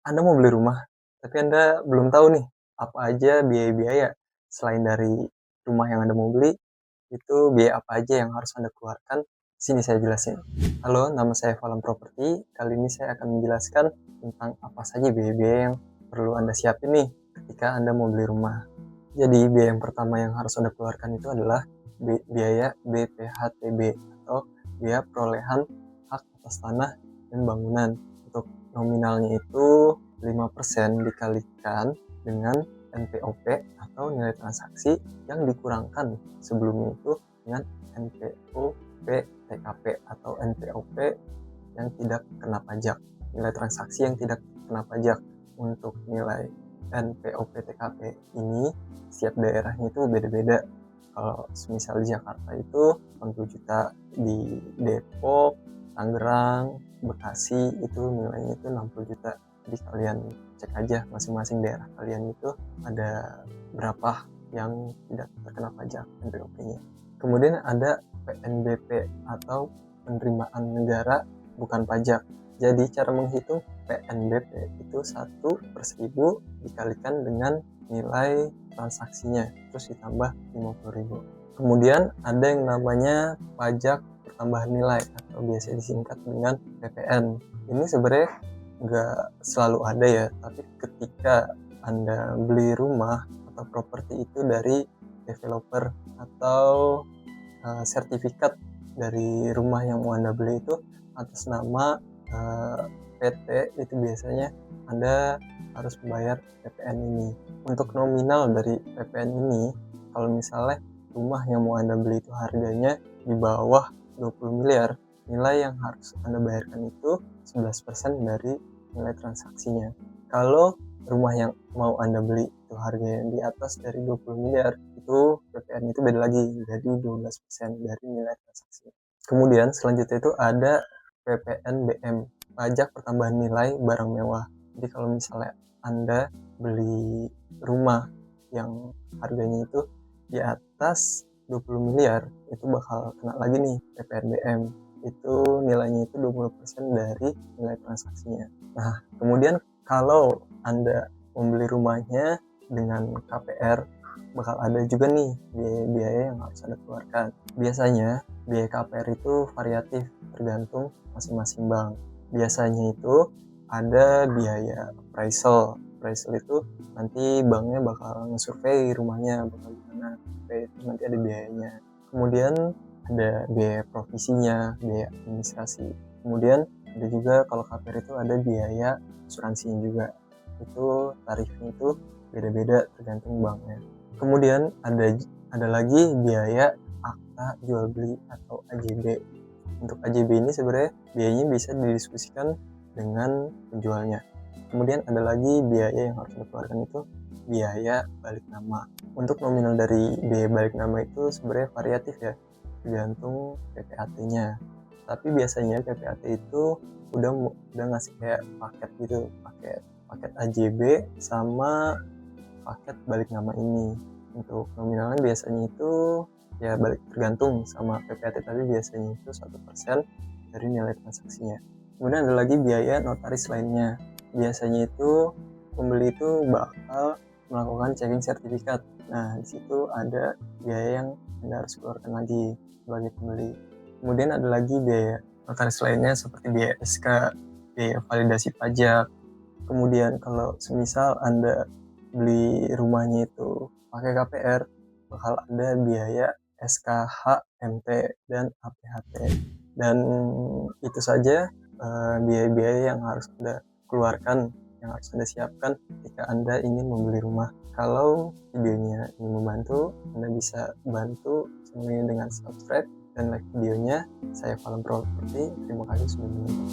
Anda mau beli rumah, tapi Anda belum tahu nih, apa aja biaya-biaya selain dari rumah yang Anda mau beli, itu biaya apa aja yang harus Anda keluarkan. Sini saya jelasin. Halo, nama saya Falan Property. Kali ini saya akan menjelaskan tentang apa saja biaya-biaya yang perlu Anda siapin nih ketika Anda mau beli rumah. Jadi biaya yang pertama yang harus Anda keluarkan itu adalah biaya BPHTB atau biaya perolehan hak atas tanah dan bangunan. Untuk nominalnya itu 5% dikalikan dengan NPOP atau nilai transaksi yang dikurangkan sebelumnya itu dengan NPOP TKP atau NPOP yang tidak kena pajak, nilai transaksi yang tidak kena pajak. Untuk nilai NPOP TKP ini setiap daerahnya itu beda-beda. Kalau semisal di Jakarta itu 80 juta, di Depok, Tangerang, Bekasi itu nilainya itu 60 juta. Jadi kalian cek aja masing-masing daerah kalian itu ada berapa yang tidak terkena pajak NPOP-nya. Kemudian ada PNBP atau penerimaan negara bukan pajak. Jadi cara menghitung PNBP itu 1/1000 dikalikan dengan nilai transaksinya, terus ditambah 50.000. Kemudian ada yang namanya pajak pertambahan nilai atau biasa disingkat dengan PPN. Ini sebenarnya nggak selalu ada ya, tapi ketika Anda beli rumah atau properti itu dari developer atau sertifikat dari rumah yang mau Anda beli itu atas nama PT, itu biasanya Anda harus membayar PPN ini. Untuk nominal dari PPN ini, kalau misalnya rumah yang mau Anda beli itu harganya di bawah 20 miliar, nilai yang harus Anda bayarkan itu 11% dari nilai transaksinya. Kalau rumah yang mau Anda beli itu harganya di atas dari 20 miliar, itu PPN itu beda lagi, jadi 12% dari nilai transaksi. Kemudian selanjutnya itu ada PPNBM, pajak pertambahan nilai barang mewah. Jadi kalau misalnya Anda beli rumah yang harganya itu di atas 20 miliar, itu bakal kena lagi nih PPNBM. Itu nilainya itu 20% dari nilai transaksinya. Nah, kemudian kalau Anda membeli rumahnya dengan KPR, bakal ada juga nih biaya-biaya yang harus Anda keluarkan. Biasanya biaya KPR itu variatif tergantung masing-masing bank. Biasanya itu ada biaya appraisal. Appraisal itu nanti banknya bakal nge-survey rumahnya bakal gimana, itu nanti ada biayanya. Kemudian ada biaya provisinya, biaya administrasi. Kemudian ada juga kalau KPR itu ada biaya asuransinya juga. Itu tarifnya itu beda-beda tergantung banknya. Kemudian ada lagi biaya akta jual beli atau AJB. Untuk AJB ini sebenarnya biayanya bisa didiskusikan dengan penjualnya. Kemudian ada lagi biaya yang harus dikeluarkan itu biaya balik nama. Untuk nominal dari biaya balik nama itu sebenarnya variatif ya, tergantung PPAT-nya. Tapi biasanya PPAT itu udah ngasih kayak paket gitu, paket AJB sama paket balik nama ini. Untuk nominalnya biasanya itu ya balik tergantung sama PPAT, tapi biasanya itu 1% dari nilai transaksinya. Kemudian ada lagi biaya notaris lainnya. Biasanya itu pembeli itu bakal melakukan checking sertifikat. Nah, di situ ada biaya yang Anda harus keluarkan lagi sebagai pembeli. Kemudian ada lagi biaya notaris lainnya seperti biaya SK, biaya validasi pajak. Kemudian kalau semisal Anda beli rumahnya itu pakai KPR, bakal ada biaya SKH, MT, dan APHT. Dan itu saja biaya-biaya yang harus Anda keluarkan, yang harus Anda siapkan ketika Anda ingin membeli rumah. Kalau videonya ini membantu, Anda bisa bantu channel dengan subscribe dan like videonya. Saya Falan Property, terima kasih sudah menonton.